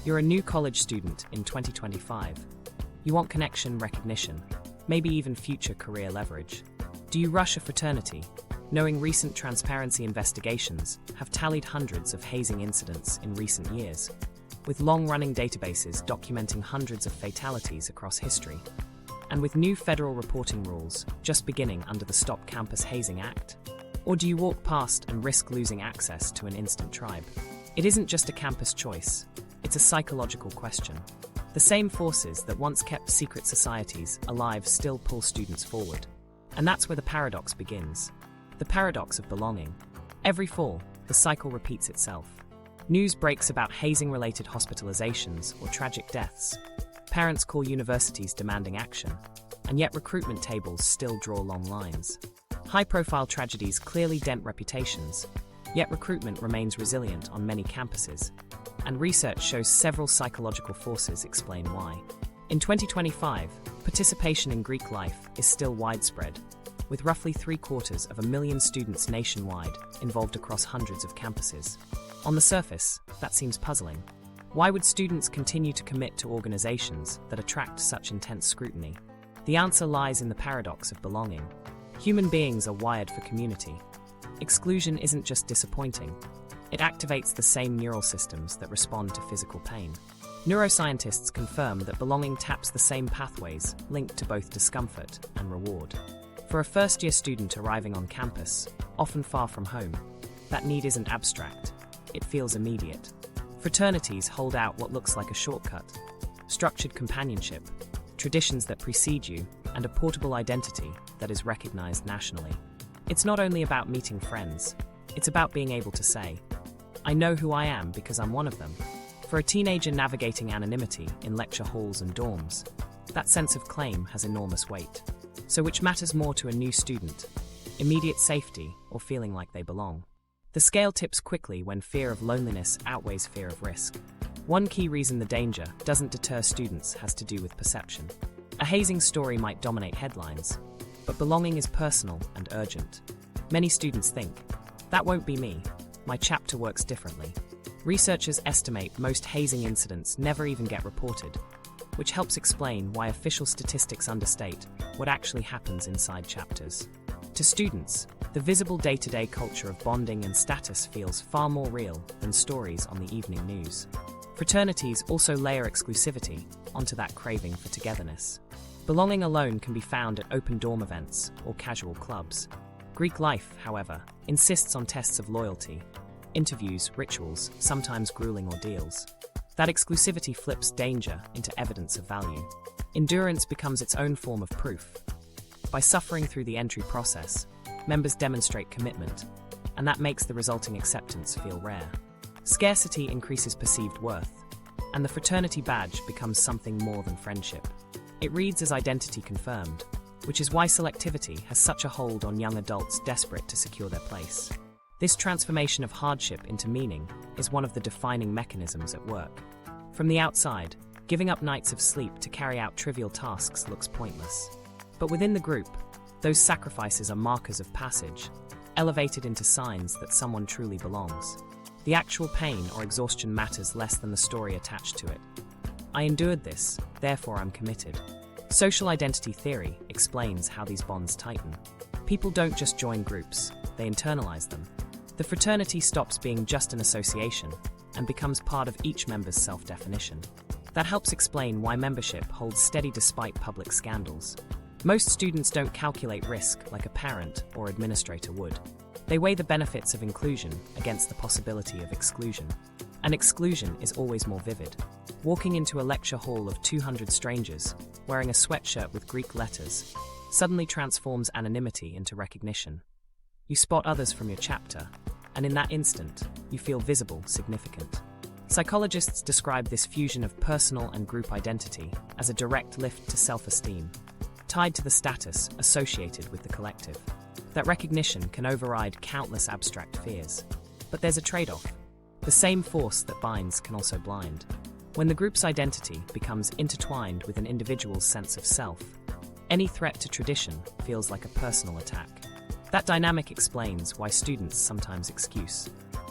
You're a new college student in 2025. You want connection, recognition, maybe even future career leverage. Do you rush a fraternity, knowing recent transparency investigations have tallied hundreds of hazing incidents in recent years, with long-running databases documenting hundreds of fatalities across history, and with new federal reporting rules just beginning under the Stop Campus Hazing Act? Or do you walk past and risk losing access to an instant tribe? It isn't just a campus choice, it's a psychological question. The same forces that once kept secret societies alive still pull students forward. And that's where the paradox begins. The paradox of belonging. Every fall, the cycle repeats itself. News breaks about hazing-related hospitalizations or tragic deaths. Parents call universities demanding action, and yet recruitment tables still draw long lines. High-profile tragedies clearly dent reputations, yet recruitment remains resilient on many campuses, and research shows several psychological forces explain why. In 2025, participation in Greek life is still widespread, with roughly 750,000 students nationwide involved across hundreds of campuses. On the surface, that seems puzzling. Why would students continue to commit to organizations that attract such intense scrutiny? The answer lies in the paradox of belonging. Human beings are wired for community. Exclusion isn't just disappointing. It activates the same neural systems that respond to physical pain. Neuroscientists confirm that belonging taps the same pathways linked to both discomfort and reward. For a first-year student arriving on campus, often far from home, that need isn't abstract. It feels immediate. Fraternities hold out what looks like a shortcut: structured companionship, traditions that precede you, and a portable identity that is recognized nationally. It's not only about meeting friends, it's about being able to say, "I know who I am because I'm one of them." For a teenager navigating anonymity in lecture halls and dorms, that sense of claim has enormous weight. So which matters more to a new student? Immediate safety or feeling like they belong? The scale tips quickly when fear of loneliness outweighs fear of risk. One key reason the danger doesn't deter students has to do with perception. A hazing story might dominate headlines, but belonging is personal and urgent. Many students think, "That won't be me. My chapter works differently." Researchers estimate most hazing incidents never even get reported, which helps explain why official statistics understate what actually happens inside chapters. To students, the visible day-to-day culture of bonding and status feels far more real than stories on the evening news. Fraternities also layer exclusivity onto that craving for togetherness. Belonging alone can be found at open dorm events or casual clubs. Greek life, however, insists on tests of loyalty, interviews, rituals, sometimes grueling ordeals. That exclusivity flips danger into evidence of value. Endurance becomes its own form of proof. By suffering through the entry process, members demonstrate commitment, and that makes the resulting acceptance feel rare. Scarcity increases perceived worth, and the fraternity badge becomes something more than friendship. It reads as identity confirmed, which is why selectivity has such a hold on young adults desperate to secure their place. This transformation of hardship into meaning is one of the defining mechanisms at work. From the outside, giving up nights of sleep to carry out trivial tasks looks pointless. But within the group, those sacrifices are markers of passage, elevated into signs that someone truly belongs. The actual pain or exhaustion matters less than the story attached to it. "I endured this, therefore I'm committed." Social identity theory explains how these bonds tighten. People don't just join groups, they internalize them. The fraternity stops being just an association and becomes part of each member's self-definition. That helps explain why membership holds steady despite public scandals. Most students don't calculate risk like a parent or administrator would. They weigh the benefits of inclusion against the possibility of exclusion. And exclusion is always more vivid. Walking into a lecture hall of 200 strangers, wearing a sweatshirt with Greek letters, suddenly transforms anonymity into recognition. You spot others from your chapter, and in that instant, you feel visible, significant. Psychologists describe this fusion of personal and group identity as a direct lift to self-esteem, tied to the status associated with the collective. That recognition can override countless abstract fears. But there's a trade-off. The same force that binds can also blind. When the group's identity becomes intertwined with an individual's sense of self, any threat to tradition feels like a personal attack. That dynamic explains why students sometimes excuse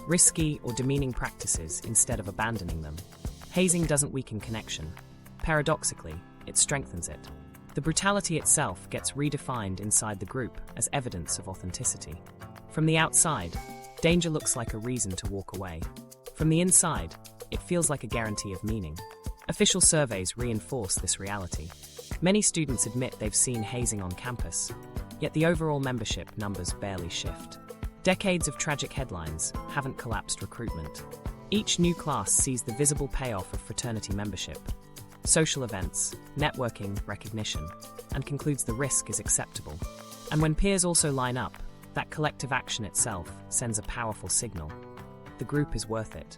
risky or demeaning practices instead of abandoning them. Hazing doesn't weaken connection. Paradoxically, it strengthens it. The brutality itself gets redefined inside the group as evidence of authenticity. From the outside, danger looks like a reason to walk away. From the inside, it feels like a guarantee of meaning. Official surveys reinforce this reality. Many students admit they've seen hazing on campus, yet the overall membership numbers barely shift. Decades of tragic headlines haven't collapsed recruitment. Each new class sees the visible payoff of fraternity membership, social events, networking, recognition, and concludes the risk is acceptable. And when peers also line up, that collective action itself sends a powerful signal. The group is worth it.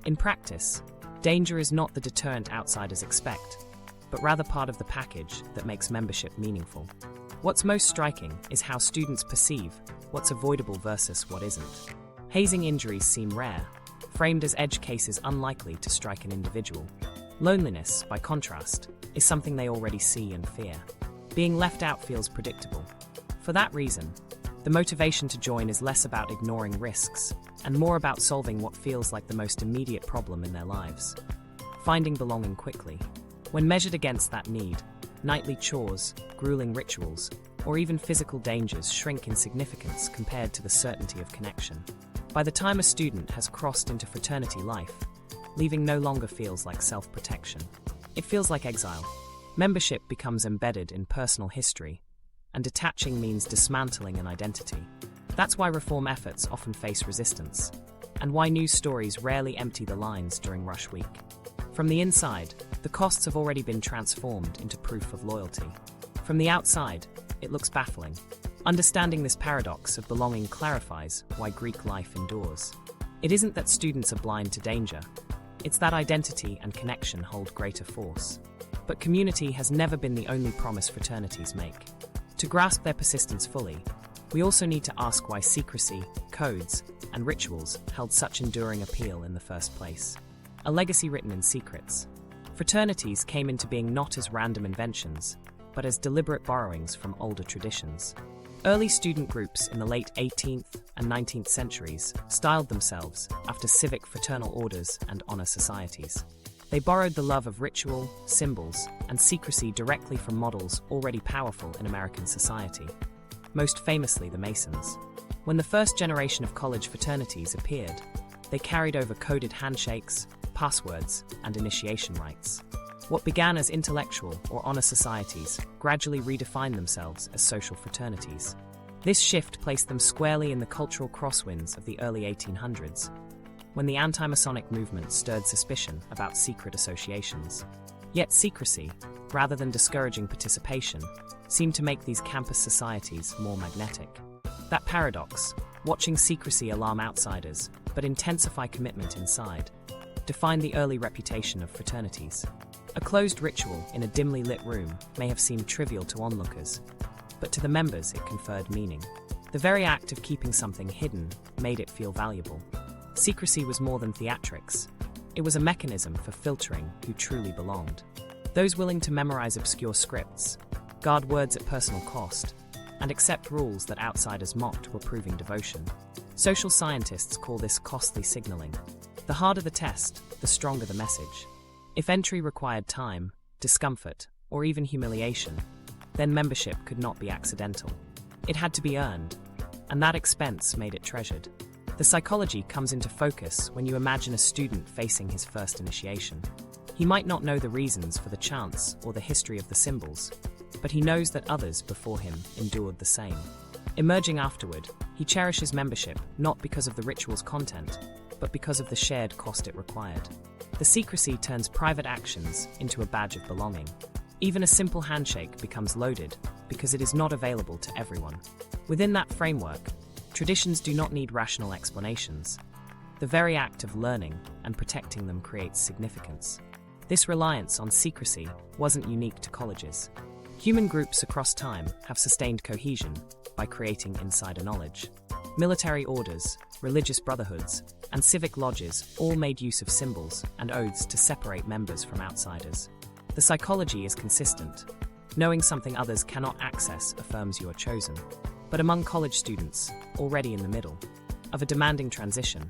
In practice, danger is not the deterrent outsiders expect, but rather part of the package that makes membership meaningful. What's most striking is how students perceive what's avoidable versus what isn't. Hazing injuries seem rare, framed as edge cases unlikely to strike an individual. Loneliness, by contrast, is something they already see and fear. Being left out feels predictable. For that reason, the motivation to join is less about ignoring risks and more about solving what feels like the most immediate problem in their lives: finding belonging quickly. When measured against that need, nightly chores, grueling rituals, or even physical dangers shrink in significance compared to the certainty of connection. By the time a student has crossed into fraternity life, leaving no longer feels like self-protection. It feels like exile. Membership becomes embedded in personal history, and detaching means dismantling an identity. That's why reform efforts often face resistance, and why news stories rarely empty the lines during rush week. From the inside, the costs have already been transformed into proof of loyalty. From the outside, it looks baffling. Understanding this paradox of belonging clarifies why Greek life endures. It isn't that students are blind to danger, it's that identity and connection hold greater force. But community has never been the only promise fraternities make. To grasp their persistence fully, we also need to ask why secrecy, codes, and rituals held such enduring appeal in the first place. A legacy written in secrets. Fraternities came into being not as random inventions, but as deliberate borrowings from older traditions. Early student groups in the late 18th and 19th centuries styled themselves after civic fraternal orders and honor societies. They borrowed the love of ritual, symbols, and secrecy directly from models already powerful in American society, most famously the Masons. When the first generation of college fraternities appeared, they carried over coded handshakes, passwords, and initiation rites. What began as intellectual or honor societies gradually redefined themselves as social fraternities. This shift placed them squarely in the cultural crosswinds of the early 1800s, when the anti-Masonic movement stirred suspicion about secret associations. Yet secrecy, rather than discouraging participation, seemed to make these campus societies more magnetic. That paradox, watching secrecy alarm outsiders but intensify commitment inside, defined the early reputation of fraternities. A closed ritual in a dimly lit room may have seemed trivial to onlookers, but to the members it conferred meaning. The very act of keeping something hidden made it feel valuable. Secrecy was more than theatrics. It was a mechanism for filtering who truly belonged. Those willing to memorize obscure scripts, guard words at personal cost, and accept rules that outsiders mocked were proving devotion. Social scientists call this costly signaling. The harder the test, the stronger the message. If entry required time, discomfort, or even humiliation, then membership could not be accidental. It had to be earned, and that expense made it treasured. The psychology comes into focus when you imagine a student facing his first initiation. He might not know the reasons for the chants or the history of the symbols, but he knows that others before him endured the same. Emerging afterward, he cherishes membership not because of the ritual's content, but because of the shared cost it required. The secrecy turns private actions into a badge of belonging. Even a simple handshake becomes loaded because it is not available to everyone. Within that framework, traditions do not need rational explanations. The very act of learning and protecting them creates significance. This reliance on secrecy wasn't unique to colleges. Human groups across time have sustained cohesion by creating insider knowledge. Military orders, religious brotherhoods, and civic lodges all made use of symbols and oaths to separate members from outsiders. The psychology is consistent. Knowing something others cannot access affirms you are chosen. But among college students, already in the middle of a demanding transition,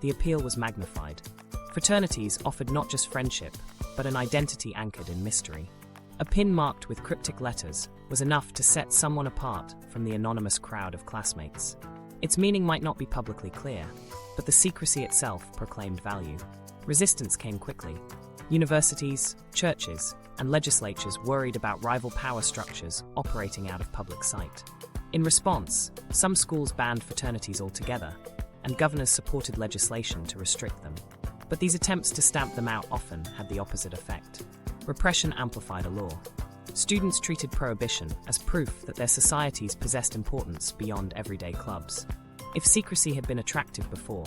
the appeal was magnified. Fraternities offered not just friendship, but an identity anchored in mystery. A pin marked with cryptic letters was enough to set someone apart from the anonymous crowd of classmates. Its meaning might not be publicly clear, but the secrecy itself proclaimed value. Resistance came quickly. Universities, churches, and legislatures worried about rival power structures operating out of public sight. In response, some schools banned fraternities altogether, and governors supported legislation to restrict them. But these attempts to stamp them out often had the opposite effect. Repression amplified a law. Students treated prohibition as proof that their societies possessed importance beyond everyday clubs. If secrecy had been attractive before,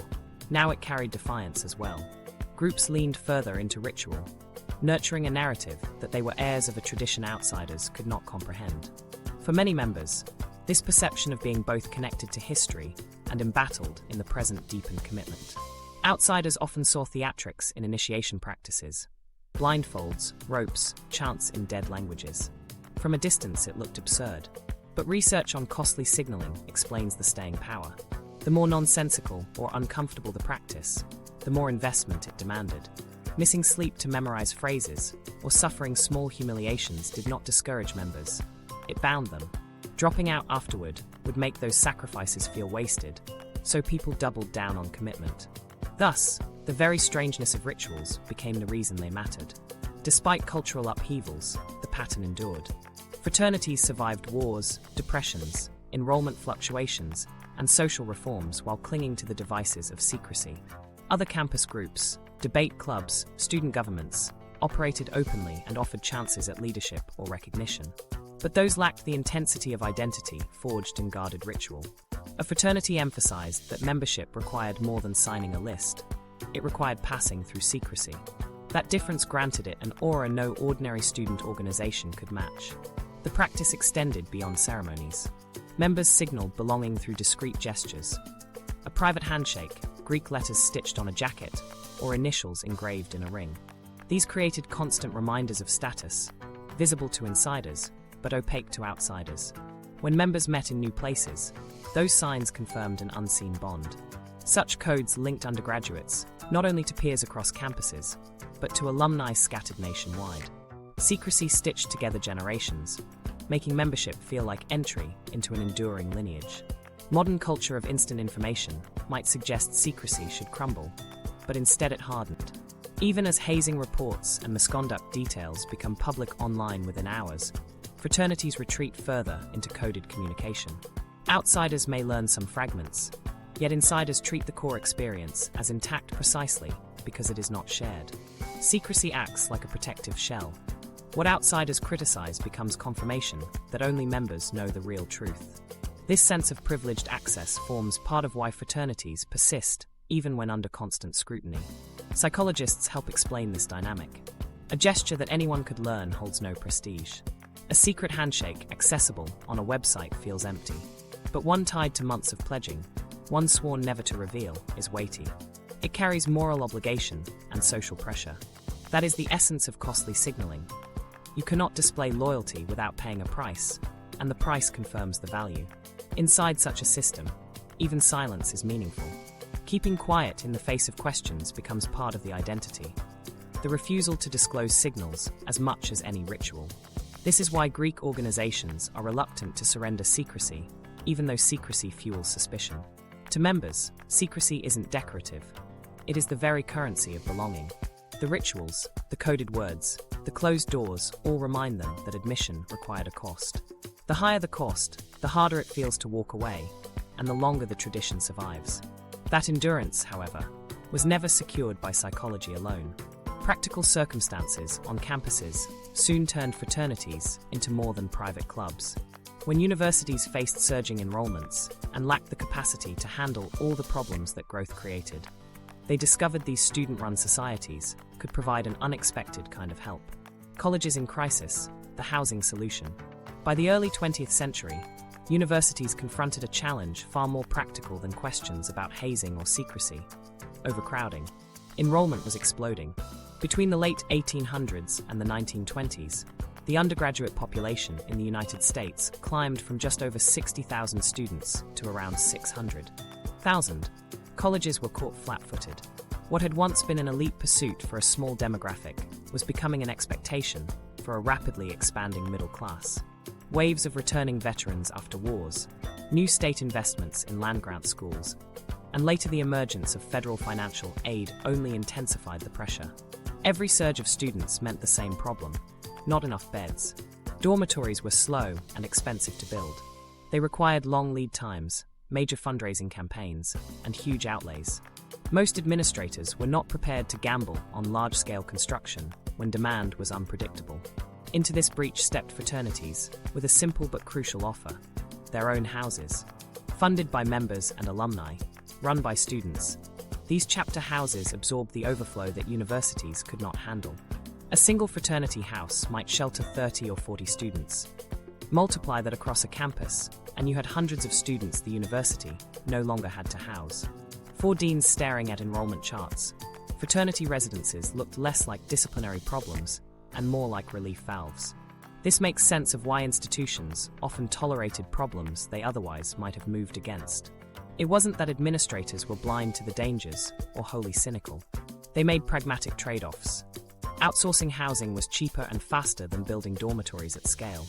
now it carried defiance as well. Groups leaned further into ritual, nurturing a narrative that they were heirs of a tradition outsiders could not comprehend. For many members, this perception of being both connected to history and embattled in the present deepened commitment. Outsiders often saw theatrics in initiation practices, blindfolds, ropes, chants in dead languages. From a distance it looked absurd, but research on costly signaling explains the staying power. The more nonsensical or uncomfortable the practice, the more investment it demanded. Missing sleep to memorize phrases or suffering small humiliations did not discourage members. It bound them. Dropping out afterward would make those sacrifices feel wasted, so people doubled down on commitment. Thus, the very strangeness of rituals became the reason they mattered. Despite cultural upheavals, the pattern endured. Fraternities survived wars, depressions, enrollment fluctuations, and social reforms while clinging to the devices of secrecy. Other campus groups, debate clubs, student governments, operated openly and offered chances at leadership or recognition. But those lacked the intensity of identity forged in guarded ritual. A fraternity emphasized that membership required more than signing a list. It required passing through secrecy. That difference granted it an aura no ordinary student organization could match. The practice extended beyond ceremonies. Members signaled belonging through discreet gestures. A private handshake, Greek letters stitched on a jacket, or initials engraved in a ring. These created constant reminders of status, visible to insiders, but opaque to outsiders. When members met in new places, those signs confirmed an unseen bond. Such codes linked undergraduates, not only to peers across campuses, but to alumni scattered nationwide. Secrecy stitched together generations, making membership feel like entry into an enduring lineage. Modern culture of instant information might suggest secrecy should crumble, but instead it hardened. Even as hazing reports and misconduct details become public online within hours, fraternities retreat further into coded communication. Outsiders may learn some fragments, yet insiders treat the core experience as intact precisely because it is not shared. Secrecy acts like a protective shell. What outsiders criticize becomes confirmation that only members know the real truth. This sense of privileged access forms part of why fraternities persist even when under constant scrutiny. Psychologists help explain this dynamic. A gesture that anyone could learn holds no prestige. A secret handshake accessible on a website feels empty. But one tied to months of pledging, one sworn never to reveal, is weighty. It carries moral obligation and social pressure. That is the essence of costly signaling. You cannot display loyalty without paying a price, and the price confirms the value. Inside such a system, even silence is meaningful. Keeping quiet in the face of questions becomes part of the identity. The refusal to disclose signals as much as any ritual. This is why Greek organizations are reluctant to surrender secrecy, even though secrecy fuels suspicion. To members, secrecy isn't decorative. It is the very currency of belonging. The rituals, the coded words, the closed doors all remind them that admission required a cost. The higher the cost, the harder it feels to walk away, and the longer the tradition survives. That endurance, however, was never secured by psychology alone. Practical circumstances on campuses soon turned fraternities into more than private clubs. When universities faced surging enrollments and lacked the capacity to handle all the problems that growth created, they discovered these student-run societies could provide an unexpected kind of help. Colleges in crisis, the housing solution. By the early 20th century, universities confronted a challenge far more practical than questions about hazing or secrecy: overcrowding. Enrollment was exploding. Between the late 1800s and the 1920s, the undergraduate population in the United States climbed from just over 60,000 students to around 600,000. Colleges were caught flat-footed. What had once been an elite pursuit for a small demographic was becoming an expectation for a rapidly expanding middle class. Waves of returning veterans after wars, new state investments in land-grant schools, and later the emergence of federal financial aid only intensified the pressure. Every surge of students meant the same problem: not enough beds. Dormitories were slow and expensive to build. They required long lead times, major fundraising campaigns, and huge outlays. Most administrators were not prepared to gamble on large-scale construction when demand was unpredictable. Into this breach stepped fraternities with a simple but crucial offer: their own houses. Funded by members and alumni, run by students, these chapter houses absorbed the overflow that universities could not handle. A single fraternity house might shelter 30 or 40 students. Multiply that across a campus, and you had hundreds of students the university no longer had to house. 4 deans staring at enrollment charts. Fraternity residences looked less like disciplinary problems and more like relief valves. This makes sense of why institutions often tolerated problems they otherwise might have moved against. It wasn't that administrators were blind to the dangers or wholly cynical. They made pragmatic trade-offs. Outsourcing housing was cheaper and faster than building dormitories at scale.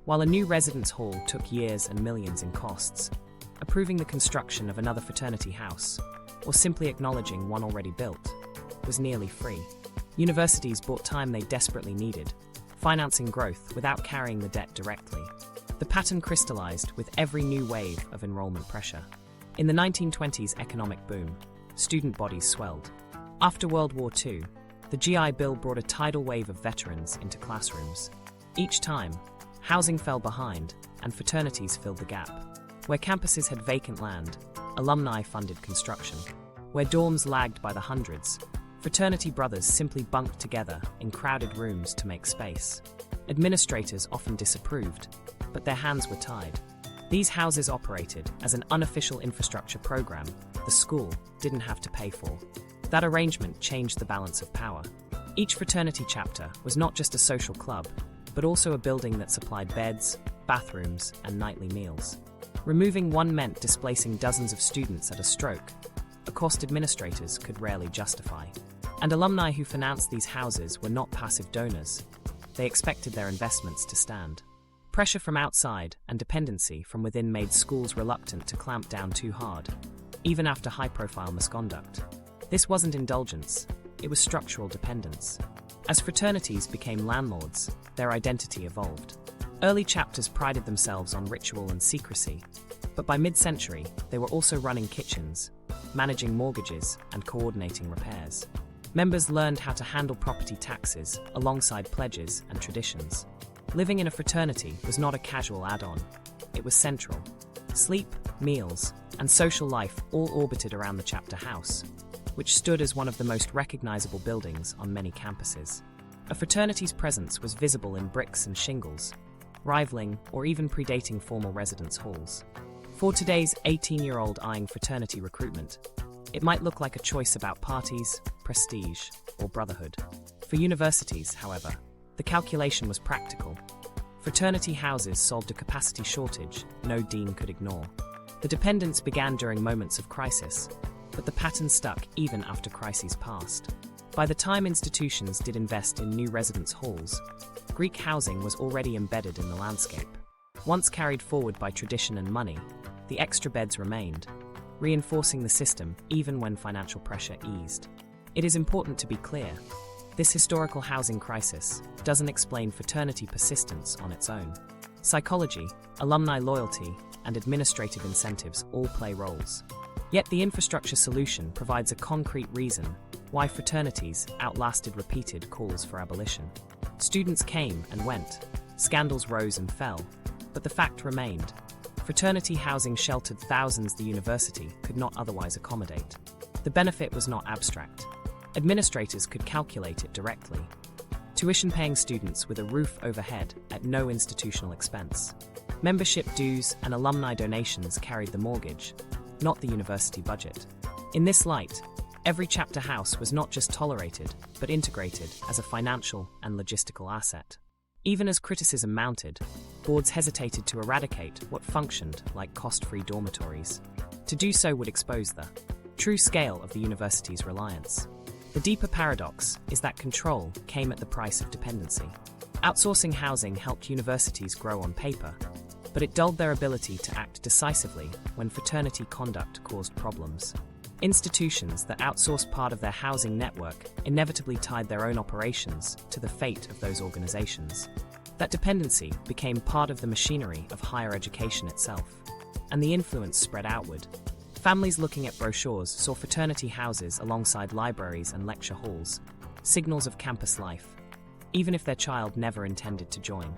While a new residence hall took years and millions in costs, approving the construction of another fraternity house, or simply acknowledging one already built, was nearly free. Universities bought time they desperately needed, financing growth without carrying the debt directly. The pattern crystallized with every new wave of enrollment pressure. In the 1920s economic boom, student bodies swelled. After World War II, the GI Bill brought a tidal wave of veterans into classrooms. Each time, housing fell behind, and fraternities filled the gap. Where campuses had vacant land, alumni funded construction. Where dorms lagged by the hundreds, fraternity brothers simply bunked together in crowded rooms to make space. Administrators often disapproved, but their hands were tied. These houses operated as an unofficial infrastructure program the school didn't have to pay for. That arrangement changed the balance of power. Each fraternity chapter was not just a social club, but also a building that supplied beds, bathrooms, and nightly meals. Removing one meant displacing dozens of students at a stroke, a cost administrators could rarely justify. And alumni who financed these houses were not passive donors. They expected their investments to stand. Pressure from outside and dependency from within made schools reluctant to clamp down too hard, even after high-profile misconduct. This wasn't indulgence, it was structural dependence. As fraternities became landlords, their identity evolved. Early chapters prided themselves on ritual and secrecy, but by mid-century, they were also running kitchens, managing mortgages, and coordinating repairs. Members learned how to handle property taxes alongside pledges and traditions. Living in a fraternity was not a casual add-on, it was central. Sleep, meals, and social life all orbited around the chapter house, which stood as one of the most recognizable buildings on many campuses. A fraternity's presence was visible in bricks and shingles, rivaling or even predating formal residence halls. For today's 18-year-old eyeing fraternity recruitment, it might look like a choice about parties, prestige, or brotherhood. For universities, however, the calculation was practical. Fraternity houses solved a capacity shortage no dean could ignore. The dependence began during moments of crisis, but the pattern stuck even after crises passed. By the time institutions did invest in new residence halls, Greek housing was already embedded in the landscape. Once carried forward by tradition and money, the extra beds remained, reinforcing the system even when financial pressure eased. It is important to be clear, this historical housing crisis doesn't explain fraternity persistence on its own. Psychology, alumni loyalty, and administrative incentives all play roles. Yet the infrastructure solution provides a concrete reason why fraternities outlasted repeated calls for abolition. Students came and went, scandals rose and fell, but the fact remained: fraternity housing sheltered thousands the university could not otherwise accommodate. The benefit was not abstract. Administrators could calculate it directly. Tuition-paying students with a roof overhead at no institutional expense. Membership dues and alumni donations carried the mortgage, not the university budget. In this light, every chapter house was not just tolerated, but integrated as a financial and logistical asset. Even as criticism mounted, boards hesitated to eradicate what functioned like cost-free dormitories. To do so would expose the true scale of the university's reliance. The deeper paradox is that control came at the price of dependency. Outsourcing housing helped universities grow on paper, but it dulled their ability to act decisively when fraternity conduct caused problems. Institutions that outsourced part of their housing network inevitably tied their own operations to the fate of those organizations. That dependency became part of the machinery of higher education itself, and the influence spread outward. Families looking at brochures saw fraternity houses alongside libraries and lecture halls, signals of campus life, even if their child never intended to join.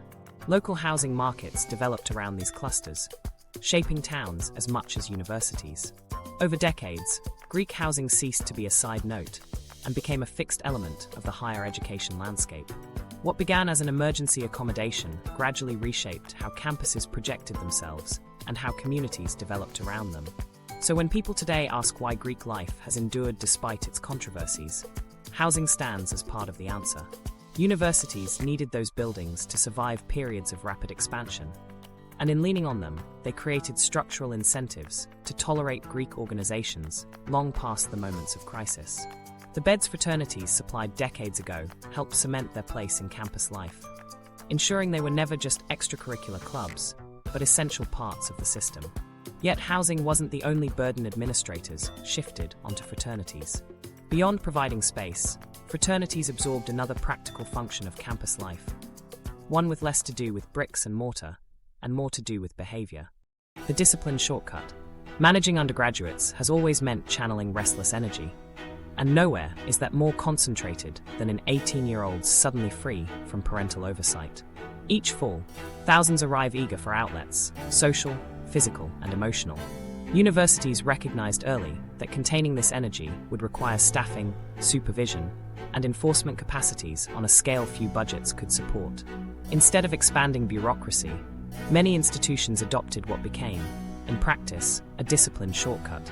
Local housing markets developed around these clusters, shaping towns as much as universities. Over decades, Greek housing ceased to be a side note and became a fixed element of the higher education landscape. What began as an emergency accommodation gradually reshaped how campuses projected themselves and how communities developed around them. So when people today ask why Greek life has endured despite its controversies, housing stands as part of the answer. Universities needed those buildings to survive periods of rapid expansion, and in leaning on them, they created structural incentives to tolerate Greek organizations long past the moments of crisis. The beds fraternities supplied decades ago helped cement their place in campus life, ensuring they were never just extracurricular clubs, but essential parts of the system. Yet housing wasn't the only burden administrators shifted onto fraternities. Beyond providing space, fraternities absorbed another practical function of campus life, one with less to do with bricks and mortar, and more to do with behavior. The discipline shortcut. Managing undergraduates has always meant channeling restless energy, and nowhere is that more concentrated than in 18-year-olds suddenly free from parental oversight. Each fall, thousands arrive eager for outlets, social, physical, and emotional. Universities recognized early that containing this energy would require staffing, supervision, and enforcement capacities on a scale few budgets could support. Instead of expanding bureaucracy, many institutions adopted what became, in practice, a discipline shortcut,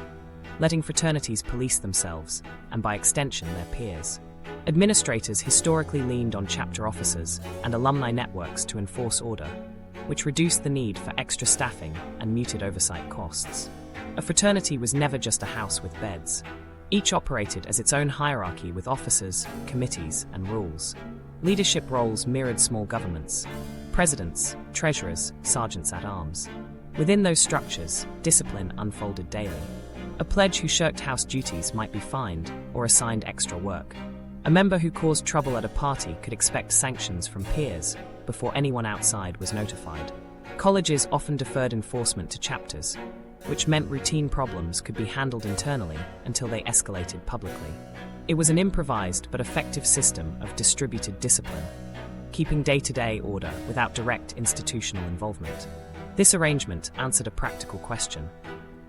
letting fraternities police themselves, and by extension their peers. Administrators historically leaned on chapter officers and alumni networks to enforce order, which reduced the need for extra staffing and muted oversight costs. A fraternity was never just a house with beds. Each operated as its own hierarchy with officers, committees, and rules. Leadership roles mirrored small governments: presidents, treasurers, sergeants-at-arms. Within those structures, discipline unfolded daily. A pledge who shirked house duties might be fined or assigned extra work. A member who caused trouble at a party could expect sanctions from peers before anyone outside was notified. Colleges often deferred enforcement to chapters, which meant routine problems could be handled internally until they escalated publicly. It was an improvised but effective system of distributed discipline, keeping day-to-day order without direct institutional involvement. This arrangement answered a practical question: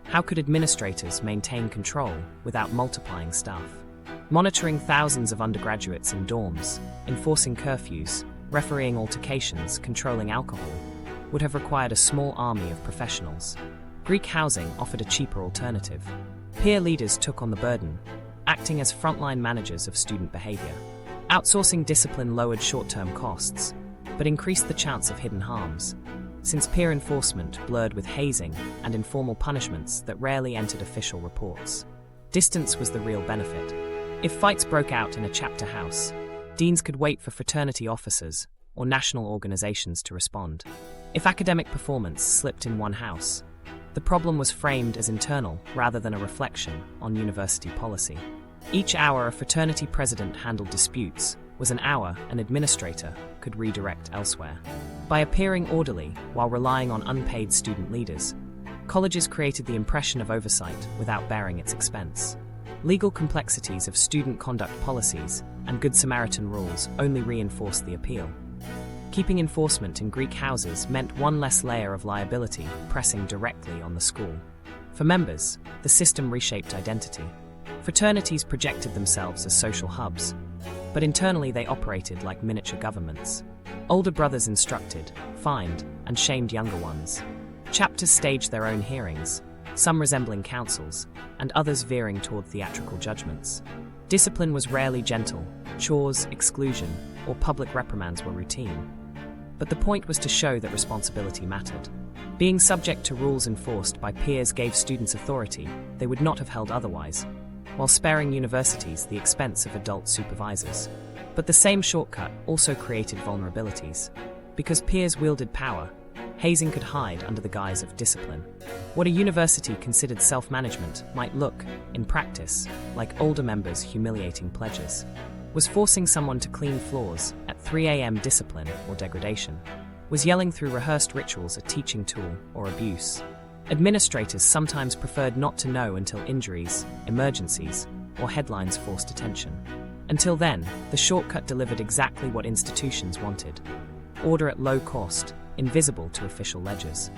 how could administrators maintain control without multiplying staff? Monitoring thousands of undergraduates in dorms, enforcing curfews, refereeing altercations, controlling alcohol, would have required a small army of professionals. Greek housing offered a cheaper alternative. Peer leaders took on the burden, acting as frontline managers of student behavior. Outsourcing discipline lowered short-term costs, but increased the chance of hidden harms, since peer enforcement blurred with hazing and informal punishments that rarely entered official reports. Distance was the real benefit. If fights broke out in a chapter house, deans could wait for fraternity officers or national organizations to respond. If academic performance slipped in one house, the problem was framed as internal rather than a reflection on university policy. Each hour a fraternity president handled disputes was an hour an administrator could redirect elsewhere. By appearing orderly while relying on unpaid student leaders, colleges created the impression of oversight without bearing its expense. Legal complexities of student conduct policies and Good Samaritan rules only reinforced the appeal. Keeping enforcement in Greek houses meant one less layer of liability pressing directly on the school. For members, the system reshaped identity. Fraternities projected themselves as social hubs, but internally they operated like miniature governments. Older brothers instructed, fined, and shamed younger ones. Chapters staged their own hearings, some resembling councils, and others veering toward theatrical judgments. Discipline was rarely gentle. Chores, exclusion, or public reprimands were routine. but the point was to show that responsibility mattered. Being subject to rules enforced by peers gave students authority they would not have held otherwise, while sparing universities the expense of adult supervisors. But the same shortcut also created vulnerabilities. Because peers wielded power, hazing could hide under the guise of discipline. What a university considered self-management might look, in practice, like older members humiliating pledges. Was forcing someone to clean floors at 3 a.m. discipline or degradation? Was yelling through rehearsed rituals a teaching tool or abuse? Administrators sometimes preferred not to know until injuries, emergencies, or headlines forced attention. Until then, the shortcut delivered exactly what institutions wanted: order at low cost, invisible to official ledgers.